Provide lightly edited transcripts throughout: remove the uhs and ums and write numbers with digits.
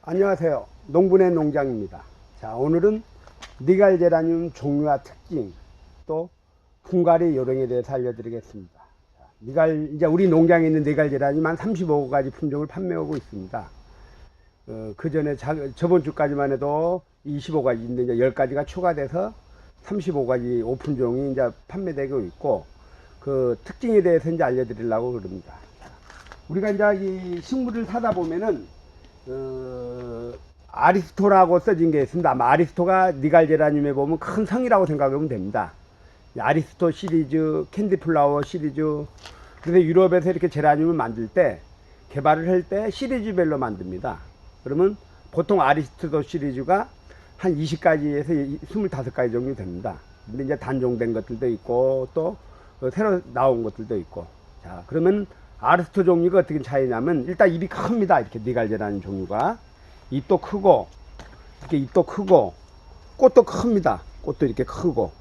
안녕하세요. 농부네 농장입니다. 자, 오늘은 니갈제라늄 종류와 특징, 또 분갈이 요령에 대해서 알려드리겠습니다. 자, 이제 우리 농장에 있는 니갈제라늄 한 35가지 품종을 판매하고 있습니다. 그 전에 저번 주까지만 해도 25가지인데 이제 10가지가 추가돼서 35가지 5품종이 이제 판매되고 있고, 그 특징에 대해서 이제 알려드리려고 그럽니다. 자, 우리가 이제 이 식물을 사다 보면은 아리스토라고 써진 게 있습니다. 아마 아리스토가 니갈제라늄에 보면 큰 성이라고 생각하면 됩니다. 아리스토 시리즈, 캔디플라워 시리즈. 그래서 유럽에서 이렇게 제라늄을 만들 때, 개발을 할 때 시리즈별로 만듭니다. 그러면 보통 아리스토 시리즈가 한 20가지에서 25가지 정도 됩니다. 근데 이제 단종된 것들도 있고, 또 새로 나온 것들도 있고. 자, 그러면 아리스토 종류가 어떻게 차이냐면, 일단 입이 큽니다. 이렇게 니갈제라늄 종류가 입도 크고, 이렇게 입도 크고, 꽃도 큽니다. 꽃도 이렇게 크고.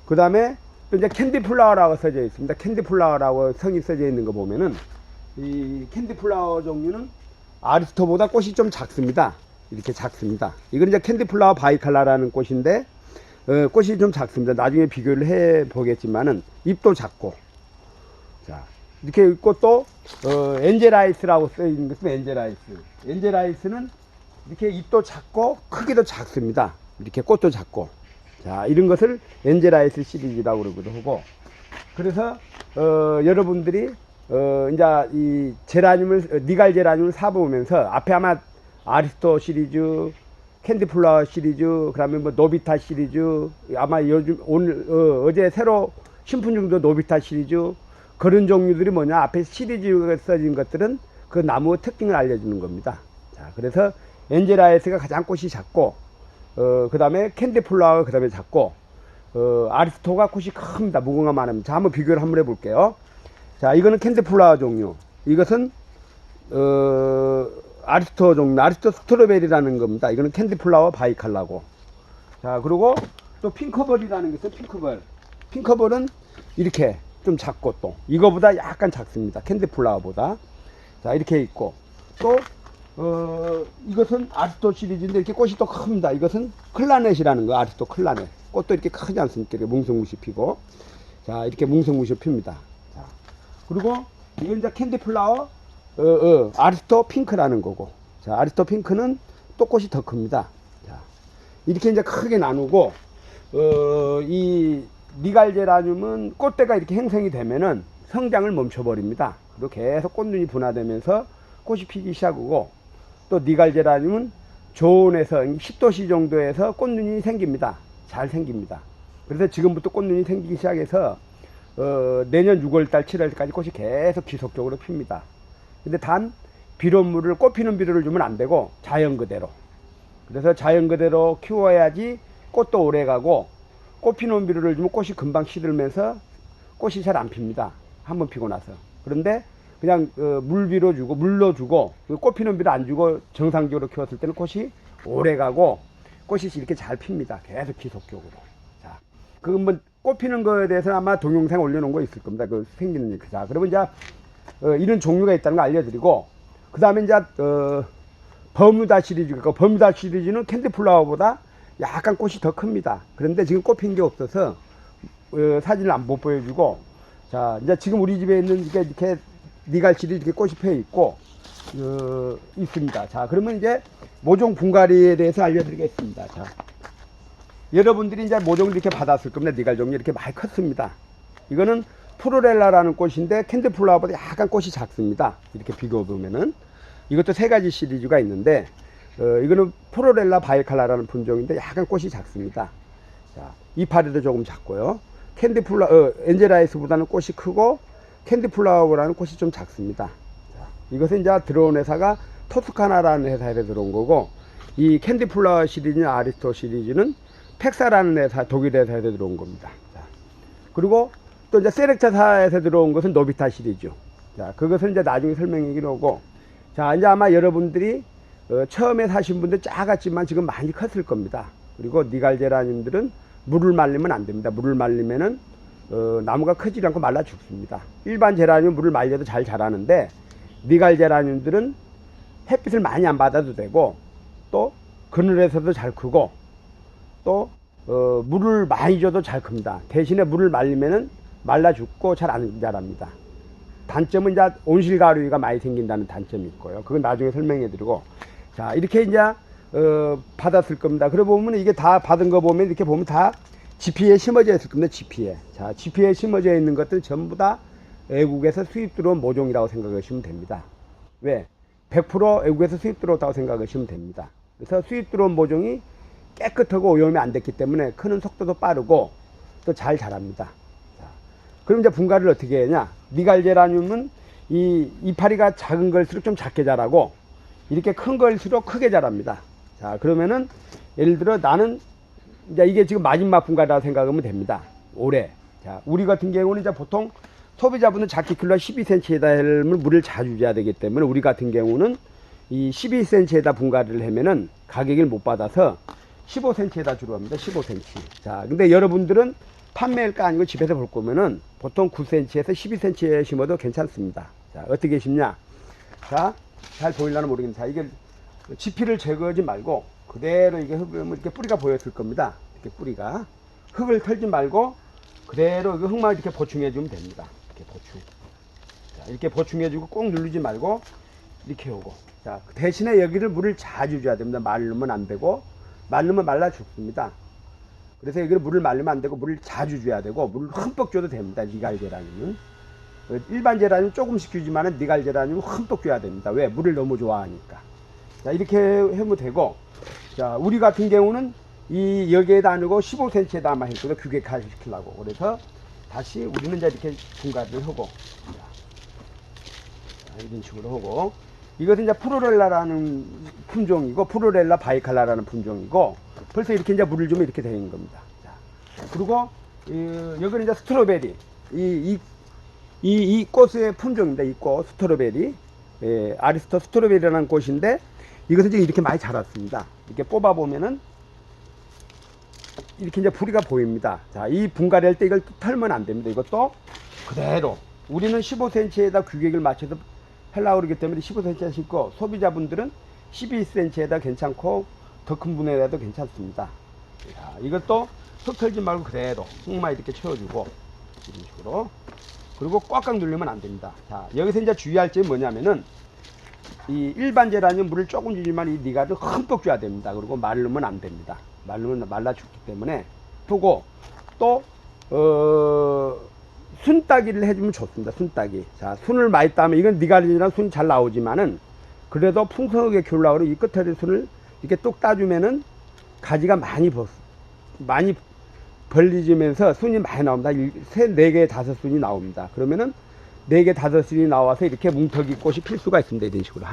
그 다음에 또 이제 캔디플라워라고 써져 있습니다. 캔디플라워라고 성이 써져 있는 거 보면은, 이 캔디플라워 종류는 아리스토보다 꽃이 좀 작습니다. 이렇게 작습니다. 이건 이제 캔디플라워 바이칼라라는 꽃인데, 꽃이 좀 작습니다. 나중에 비교를 해 보겠지만은 입도 작고. 자, 이렇게 있고, 또 엔젤아이스라고 써있는 것은 엔젤아이스. 엔젤아이스는 이렇게 잎도 작고 크기도 작습니다. 이렇게 꽃도 작고. 자, 이런 것을 엔젤아이스 시리즈라고 그러기도 하고. 그래서 여러분들이 이제 이 니갈제라늄을 사보면서 앞에 아마 아리스토 시리즈, 캔디플라워 시리즈, 그다음에 뭐 노비타 시리즈, 아마 요즘 어제 새로 신품종도 노비타 시리즈, 그런 종류들이 뭐냐, 앞에 시리즈가 써진 것들은 그 나무의 특징을 알려주는 겁니다. 자, 그래서 엔젤아이스가 가장 꽃이 작고, 그 다음에 캔디플라워가 그 다음에 작고, 아리스토가 꽃이 큽니다. 무궁화 많습니다. 자, 한번 비교를 한번 해볼게요. 자, 이거는 캔디플라워 종류. 이것은 아리스토 종류, 아리스토 스트로베리라는 겁니다. 이거는 캔디플라워 바이칼라고. 자, 그리고 또 핑커벌이라는 게 있어요. 핑커벌. 핑커벌은 이렇게 좀 작고, 또 이거보다 약간 작습니다. 캔디플라워보다. 자, 이렇게 있고, 또 이것은 아리스토 시리즈인데 이렇게 꽃이 또 큽니다. 이것은 클라넷이라는 거. 아리스토 클라넷. 꽃도 이렇게 크지 않습니까? 이렇게 뭉성뭉시 피고. 자, 이렇게 뭉성뭉시 핍니다. 자, 그리고 이건 이제 캔디플라워 아리스토 핑크라는 거고. 자, 아리스토 핑크는 또 꽃이 더 큽니다. 자, 이렇게 이제 크게 나누고, 이 니갈제라늄은 꽃대가 이렇게 형성이 되면은 성장을 멈춰버립니다. 그리고 계속 꽃눈이 분화되면서 꽃이 피기 시작하고, 또 니갈제라늄은 저온에서 10도씨 정도에서 꽃눈이 생깁니다. 잘 생깁니다. 그래서 지금부터 꽃눈이 생기기 시작해서 내년 6월달 7월까지 꽃이 계속 지속적으로 핍니다. 근데 단 비료물을, 꽃 피는 비료를 주면 안 되고 자연 그대로. 그래서 자연 그대로 키워야지 꽃도 오래 가고, 꽃 피는 비료를 주면 꽃이 금방 시들면서 꽃이 잘 안 핍니다. 한번 피고 나서. 그런데 그냥 물비료 주고, 물로 주고, 꽃 피는 비료 안 주고 정상적으로 키웠을 때는 꽃이 오래 가고 꽃이 이렇게 잘 핍니다. 계속 지속적으로. 자, 그건 뭐 꽃 피는 거에 대해서는 아마 동영상 올려놓은 거 있을 겁니다. 그 생기는 일. 자, 그러면 이제 이런 종류가 있다는 거 알려드리고, 그 다음에 이제 버뮤다 시리즈. 버뮤다 시리즈는 캔디플라워보다 약간 꽃이 더 큽니다. 그런데 지금 꽃 핀 게 없어서 사진을 못 보여주고. 자, 이제 지금 우리 집에 있는 이렇게 니갈실이 이렇게 꽃이 펴 있고 있습니다. 자, 그러면 이제 모종 분갈이에 대해서 알려드리겠습니다. 자, 여러분들이 이제 모종을 이렇게 받았을 겁니다. 니갈 종류 이렇게 많이 컸습니다. 이거는 프로렐라라는 꽃인데 캔디플라워보다 약간 꽃이 작습니다. 이렇게 비교 보면은. 이것도 3가지 시리즈가 있는데, 이거는 프로렐라 바이칼라라는 품종인데 약간 꽃이 작습니다. 자, 이파리도 조금 작고요. 엔젤아이스보다는 꽃이 크고, 캔디플라워라는 꽃이 좀 작습니다. 자, 이것은 이제 들어온 회사가 토스카나라는 회사에서 들어온 거고, 이 캔디플라워 시리즈는 아리스토 시리즈는 팩사라는 회사, 독일 회사에서 들어온 겁니다. 자, 그리고 또 이제 세렉차사에서 들어온 것은 노비타 시리즈. 자, 그것은 이제 나중에 설명이긴 하고. 자, 이제 아마 여러분들이 처음에 사신 분들 작았지만 지금 많이 컸을 겁니다. 그리고 니갈제라늄들은 물을 말리면 안 됩니다. 물을 말리면은 나무가 크지 않고 말라 죽습니다. 일반 제라늄 물을 말려도 잘 자라는데, 니갈 제라늄들은 햇빛을 많이 안 받아도 되고, 또 그늘에서도 잘 크고, 또 물을 많이 줘도 잘 큽니다. 대신에 물을 말리면은 말라 죽고 잘 안 자랍니다. 단점은 이제 온실가루가 많이 생긴다는 단점이 있고요. 그건 나중에 설명해 드리고. 자, 이렇게 이제 받았을 겁니다. 그래 보면 이게 다 받은 거 보면 이렇게 보면 다 지피에 심어져 있을 겁니다. 지피에. 자, 지피에 심어져 있는 것들 전부 다 외국에서 수입 들어온 모종이라고 생각하시면 됩니다. 왜? 100% 외국에서 수입 들어왔다고 생각하시면 됩니다. 그래서 수입 들어온 모종이 깨끗하고 오염이 안 됐기 때문에 크는 속도도 빠르고 또 잘 자랍니다. 자, 그럼 이제 분갈이를 어떻게 하냐? 니갈제라늄은 이 이파리가 작은 걸수록 좀 작게 자라고 이렇게 큰 걸수록 크게 자랍니다. 자, 그러면은 예를 들어 나는 이제 이게 지금 마지막 분갈이라고 생각하면 됩니다. 올해. 자, 우리 같은 경우는 이제 보통 소비자분은 작게 킬로 12cm에다 물을 자주 줘야 되기 때문에 우리 같은 경우는 이 12cm에다 분갈이를 하면은 가격을 못 받아서 15cm에다 주로 합니다. 15cm. 자, 근데 여러분들은 판매할까 아니고 집에서 볼 거면은 보통 9cm에서 12cm에 심어도 괜찮습니다. 자, 어떻게 심냐? 자, 잘 보이려나 모르겠는데, 자, 이게 지피를 제거하지 말고 그대로 이게 흙을 이렇게 뿌리가 보였을 겁니다. 이렇게 뿌리가 흙을 털지 말고 그대로 흙만 이렇게 보충해 주면 됩니다. 이렇게 보충. 자, 이렇게 보충해 주고 꼭 누르지 말고 이렇게 오고. 자, 대신에 여기를 물을 자주 줘야 됩니다. 말르면 안 되고, 말르면 말라 죽습니다. 그래서 여기를 물을 말리면 안 되고 물을 자주 줘야 되고 물을 흠뻑 줘도 됩니다. 니갈제라늄은 일반 제라늄 조금씩 주지만은 니갈제라늄은 흠뻑 줘야 됩니다. 왜? 물을 너무 좋아하니까. 자, 이렇게 하면 되고, 자, 우리 같은 경우는 이 여기에다 안 하고 15cm에다 아마 했거든요. 규격화 시키려고. 그래서 다시 우리는 이제 이렇게 분갈이를 하고, 자, 이런 식으로 하고, 이것은 이제 프로렐라라는 품종이고, 프로렐라 바이칼라라는 품종이고, 벌써 이렇게 이제 물을 주면 이렇게 되는 겁니다. 자, 그리고 여기는 이제 스트로베리, 이 꽃의 품종입니다. 이 꽃 스트로베리, 아리스토 스트로베리라는 꽃인데 이것은 지금 이렇게 많이 자랐습니다. 이렇게 뽑아 보면은 이렇게 이제 뿌리가 보입니다. 자, 이 분갈이 할 때 이걸 털면 안 됩니다. 이것도 그대로 우리는 15cm에다 규격을 맞춰서 하려고 그러기 때문에 15cm 심고, 소비자분들은 12cm에다 괜찮고 더 큰 분에라도 괜찮습니다. 자, 이것도 흙 털지 말고 그대로 흙만 이렇게 채워주고 이런 식으로. 그리고 꽉꽉 누르면 안 됩니다. 자, 여기서 이제 주의할 점이 뭐냐면은 이 일반 제라늄 물을 조금 주지만 이 니갈을 흠뻑 줘야 됩니다. 그리고 말르면 안 됩니다. 말르면 말라 죽기 때문에 두고, 또 순따기를 해주면 좋습니다. 순따기. 자, 순을 많이 따면 이건 니갈이랑 순이 잘 나오지만은 그래도 풍성하게 키우려고 이 끝에 순을 이렇게 뚝 따주면은 가지가 많이 벌리지면서 순이 많이 나옵니다. 3, 4개, 5순이 나옵니다. 그러면은 4개, 5순이 나와서 이렇게 뭉터기 꽃이 필 수가 있습니다. 이런 식으로.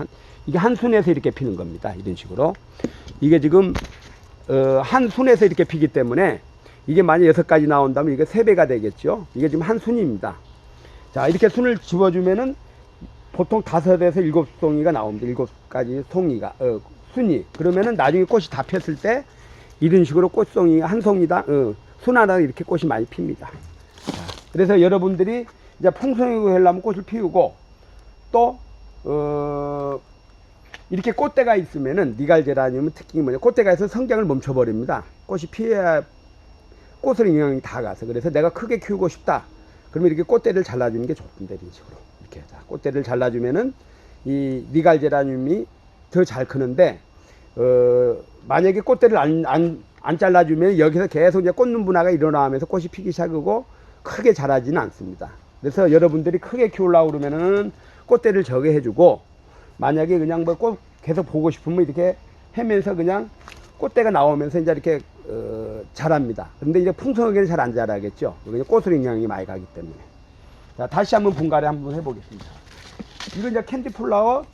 이게 한 순에서 이렇게 피는 겁니다. 이런 식으로. 이게 지금, 한 순에서 이렇게 피기 때문에 이게 만약 6가지 나온다면 이게 3배가 되겠죠. 이게 지금 한 순입니다. 자, 이렇게 순을 집어주면은 보통 5에서 7송이가 나옵니다. 7가지 송이가, 순이. 그러면은 나중에 꽃이 다 폈을 때 이런 식으로 꽃송이 한 송이당, 순 하나 이렇게 꽃이 많이 핍니다. 자, 그래서 여러분들이 이제 풍성하게 하려면 꽃을 피우고, 또, 이렇게 꽃대가 있으면은 니갈제라늄은 특징이 뭐냐. 꽃대가 있어서 성장을 멈춰버립니다. 꽃이 피해야 꽃으로 영향이 다 가서. 그래서 내가 크게 키우고 싶다. 그러면 이렇게 꽃대를 잘라주는 게 좋습니다. 이런 식으로. 이렇게. 자, 꽃대를 잘라주면은 이 니갈제라늄이 더 잘 크는데, 만약에 꽃대를 안 잘라주면 여기서 계속 이제 꽃눈 분화가 일어나면서 꽃이 피기 시작하고 크게 자라지는 않습니다. 그래서 여러분들이 크게 키우려고 그러면은 꽃대를 적게 해주고, 만약에 그냥 뭐 꽃 계속 보고 싶으면 이렇게 해면서 그냥 꽃대가 나오면서 이제 이렇게 자랍니다. 그런데 이제 풍성하게는 잘 안 자라겠죠. 그냥 꽃으로 영향이 많이 가기 때문에. 자, 다시 한번 분갈이 한번 해보겠습니다. 이건 이제 캔디플라워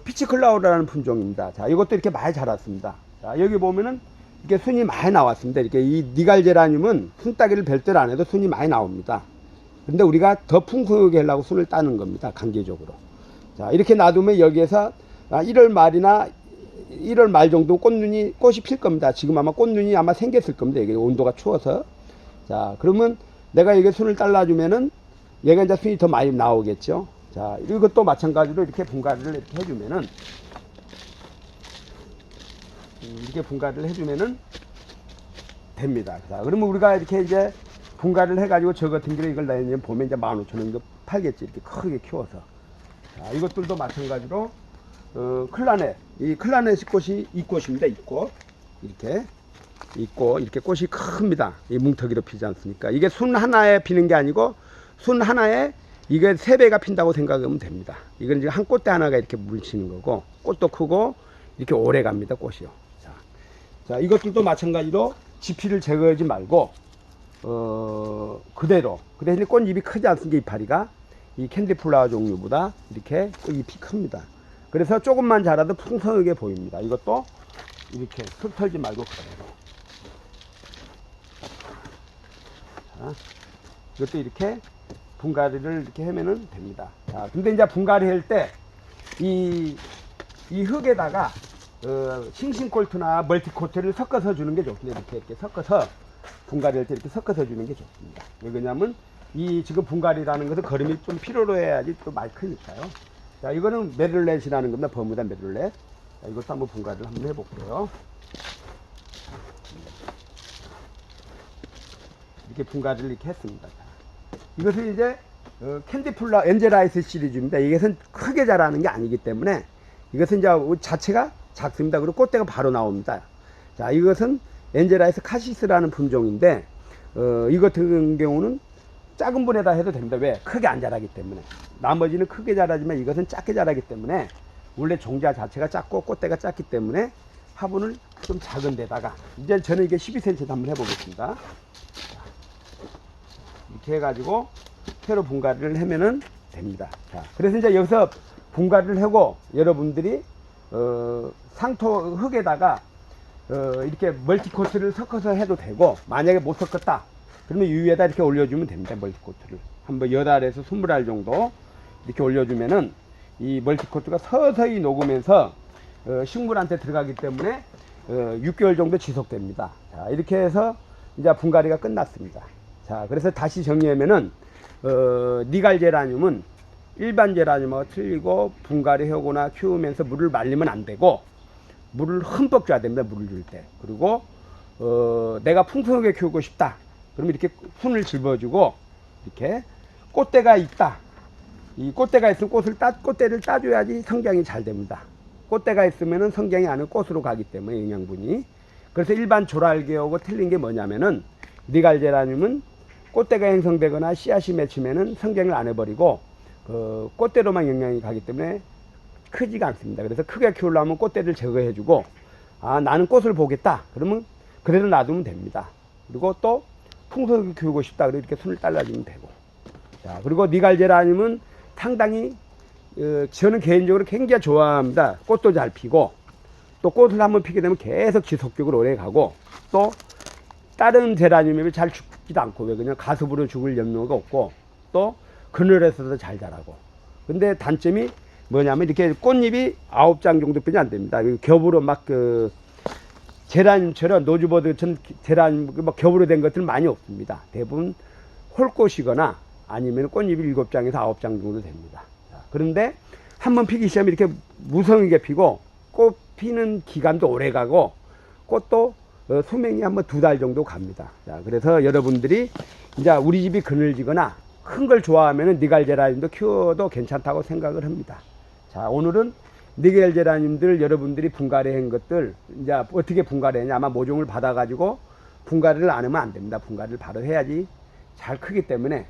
피치클라우라는 품종입니다. 자, 이것도 이렇게 많이 자랐습니다. 자, 여기 보면은 이렇게 순이 많이 나왔습니다. 이렇게 이 니갈제라늄은 순따기를 별도로 안 해도 순이 많이 나옵니다. 근데 우리가 더 풍성하게 하려고 순을 따는 겁니다. 강제적으로. 자, 이렇게 놔두면 여기에서 1월 말이나 1월 말 정도 꽃이 필 겁니다. 지금 아마 꽃눈이 아마 생겼을 겁니다. 이게 온도가 추워서. 자, 그러면 내가 여기 순을 잘라주면은 얘가 이제 순이 더 많이 나오겠죠. 자, 이것도 마찬가지로 이렇게 분갈이를 이렇게 해주면은 이렇게 분갈이를 해주면은 됩니다. 자, 그러면 우리가 이렇게 이제 분갈이를 해가지고 저 같은 경우 이걸 내년 봄에 이제 15,000원 팔겠지. 이렇게 크게 키워서. 자, 이것들도 마찬가지로 클라넷, 이 클라넷 꽃이 이 꽃입니다. 이 꽃 이렇게 있고 이렇게 꽃이 큽니다. 이 뭉텅이로 피지 않습니까? 이게 순 하나에 피는 게 아니고 순 하나에 이게 3배가 핀다고 생각하면 됩니다. 이건 지금 한 꽃대 하나가 이렇게 물치는 거고 꽃도 크고 이렇게 오래 갑니다. 꽃이요. 자, 이것들도 마찬가지로 지피를 제거하지 말고 그대로 그 대신에 꽃잎이 크지 않습니까? 이파리가 이 캔디플라워 종류보다 이렇게 잎이 큽니다. 그래서 조금만 자라도 풍성하게 보입니다. 이것도 이렇게 흙 털지 말고 그대로. 자, 이것도 이렇게 분갈이를 이렇게 하면은 됩니다. 자, 근데 이제 분갈이 할 때 이 흙에다가 싱싱콜트나 멀티코트를 섞어서 주는 게 좋습니다. 이렇게 섞어서 분갈이 할 때 이렇게 섞어서 주는 게 좋습니다. 왜냐면 이 지금 분갈이라는 것은 거름이 좀 필요로 해야지 또 많이 크니까요. 자, 이거는 메를렛이라는 겁니다. 버무다 메를렛. 자, 이것도 한번 분갈이를 한번 해볼게요. 이렇게 분갈이를 이렇게 했습니다. 자, 이것은 이제 캔디플라 엔젤아이스 시리즈입니다. 이것은 크게 자라는 게 아니기 때문에 이것은 이제 자체가 작습니다. 그리고 꽃대가 바로 나옵니다. 자, 이것은 엔젤아이스 카시스라는 품종인데 이 같은 경우는 작은 분에다 해도 됩니다. 왜? 크게 안 자라기 때문에. 나머지는 크게 자라지만 이것은 작게 자라기 때문에 원래 종자 자체가 작고 꽃대가 작기 때문에 화분을 좀 작은 데다가 이제 저는 이게 12cm 한번 해보겠습니다. 이렇게 해가지고 새로 분갈이를 하면은 됩니다. 자, 그래서 이제 여기서 분갈이를 하고 여러분들이 상토 흙에다가 이렇게 멀티코트를 섞어서 해도 되고 만약에 못 섞었다 그러면 이 위에다 이렇게 올려주면 됩니다. 멀티코트를 한번 8알에서 20알 정도 이렇게 올려주면은 이 멀티코트가 서서히 녹으면서 식물한테 들어가기 때문에 6개월 정도 지속됩니다. 자, 이렇게 해서 이제 분갈이가 끝났습니다. 자, 그래서 다시 정리하면은 니갈 제라늄은 일반 제라늄하고 틀리고 분갈이 하거나 키우면서 물을 말리면 안 되고 물을 흠뻑 줘야 됩니다. 물을 줄 때. 그리고 내가 풍성하게 키우고 싶다 그러면 이렇게 순을 집어주고 이렇게 꽃대가 있다. 이 꽃대가 있으면 꽃대를 따줘야지 성장이 잘 됩니다. 꽃대가 있으면은 성장이 안 하고 꽃으로 가기 때문에 영양분이. 그래서 일반 조랄개하고 틀린 게 뭐냐면은 니갈 제라늄은 꽃대가 형성되거나 씨앗이 맺히면은 성장을 안 해버리고 꽃대로만 영양이 가기 때문에 크지가 않습니다. 그래서 크게 키우려면 꽃대를 제거해주고 나는 꽃을 보겠다 그러면 그대로 놔두면 됩니다. 그리고 또 풍성하게 키우고 싶다 그래서 이렇게 손을 잘라주면 되고. 자, 그리고 니갈 제라늄은 상당히 저는 개인적으로 굉장히 좋아합니다. 꽃도 잘 피고 또 꽃을 한번 피게 되면 계속 지속적으로 오래 가고 또 다른 제라늄이 잘 죽지도 않고 왜 그냥 가습으로 죽을 염려가 없고 또 그늘에서도 잘 자라고. 근데 단점이 뭐냐면 이렇게 꽃잎이 9장 정도뿐이 안 됩니다. 겹으로 막 제라늄처럼 노즈버드처럼 제라늄 막 겹으로 된 것들은 많이 없습니다. 대부분 홀꽃이거나 아니면 꽃잎이 7장에서 9장 정도 됩니다. 그런데 한번 피기 시작하면 이렇게 무성하게 피고 꽃 피는 기간도 오래 가고 꽃도 수명이 한번 2달 정도 갑니다. 자, 그래서 여러분들이 이제 우리 집이 그늘지거나 큰 걸 좋아하면 니갈 제라늄도 키워도 괜찮다고 생각을 합니다. 자, 오늘은 니갈 제라늄들 여러분들이 분갈이 한 것들 이제 어떻게 분갈이 했냐 아마 모종을 받아 가지고 분갈이를 안 하면 안 됩니다. 분갈이를 바로 해야지 잘 크기 때문에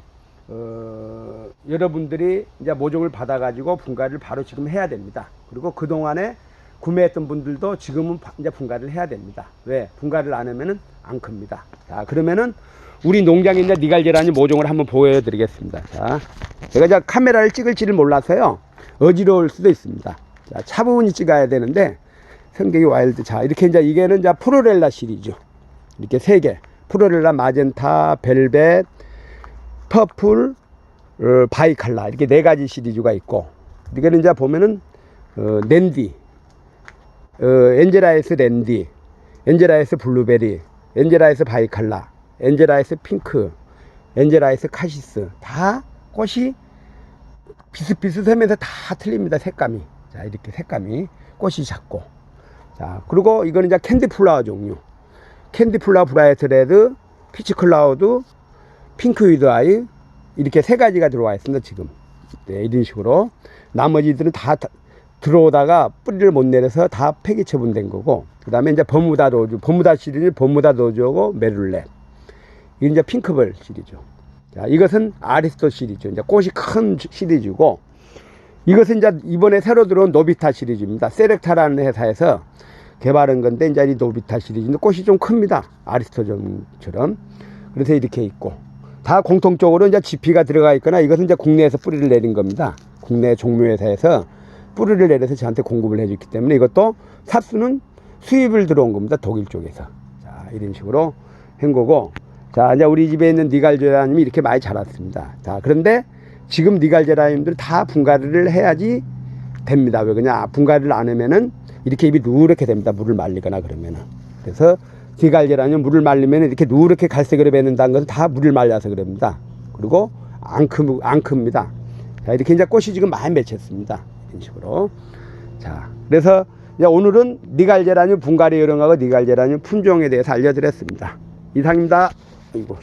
여러분들이 이제 모종을 받아 가지고 분갈이를 바로 지금 해야 됩니다. 그리고 그동안에 구매했던 분들도 지금은 이제 분갈이를 해야 됩니다. 왜? 분갈이를 안 하면은 안 큽니다. 자, 그러면은 우리 농장에 있는 니갈 제라늄 모종을 한번 보여드리겠습니다. 자, 제가 이제 카메라를 찍을지를 몰라서요. 어지러울 수도 있습니다. 자, 차분히 찍어야 되는데 성격이 와일드. 자, 이렇게 이제 이게는 이제 프로렐라 시리즈. 이렇게 3개. 프로렐라, 마젠타, 벨벳, 퍼플, 바이칼라. 이렇게 4가지 시리즈가 있고. 이거는 이제 보면은 랜디, 엔젤아이스 랜디, 엔젤아이스 블루베리, 엔젤아이스 바이칼라, 엔젤아이스 핑크, 엔젤아이스 카시스. 다 꽃이 비슷비슷하면서 다 틀립니다. 색감이. 자, 이렇게 색감이 꽃이 작고. 자, 그리고 이거는 이제 캔디 플라워 종류. 캔디 플라워 브라이트 레드, 피치 클라우드, 핑크 위드 아이, 이렇게 세 가지가 들어와 있습니다, 지금. 네, 이런 식으로. 나머지들은 다 들어오다가 뿌리를 못 내려서 다 폐기 처분된 거고, 그 다음에 이제 버무다 로즈, 버무다 시리즈, 버무다 로즈하고 메룰렛. 이건 이제 핑크벌 시리즈. 자, 이것은 아리스토 시리즈. 이제 꽃이 큰 시리즈고, 이것은 이제 이번에 새로 들어온 노비타 시리즈입니다. 세렉타라는 회사에서 개발한 건데, 이제 이 노비타 시리즈인데 꽃이 좀 큽니다. 아리스토점처럼. 그래서 이렇게 있고, 다 공통적으로 이제 GP가 들어가 있거나, 이것은 이제 국내에서 뿌리를 내린 겁니다. 국내 종묘회사에서 뿌리를 내려서 저한테 공급을 해줬기 때문에 이것도 삽수는 수입을 들어온 겁니다. 독일 쪽에서. 자, 이런 식으로 한 거고. 자, 이제 우리 집에 있는 니갈제라늄이 이렇게 많이 자랐습니다. 자, 그런데 지금 니갈제라늄들 다 분갈이를 해야지 됩니다. 왜 그러냐? 분갈이를 안 하면은 이렇게 잎이 누렇게 됩니다. 물을 말리거나 그러면은. 그래서 니갈제라늄 물을 말리면 이렇게 누렇게 갈색으로 뱉는다는 것은 다 물을 말려서 그럽니다. 그리고 안 큽니다. 자, 이렇게 이제 꽃이 지금 많이 맺혔습니다. 이런 식으로. 자, 그래서 이제 오늘은 니갈제라늄 분갈이 요령하고 니갈제라늄 품종에 대해서 알려드렸습니다. 이상입니다. 아이고.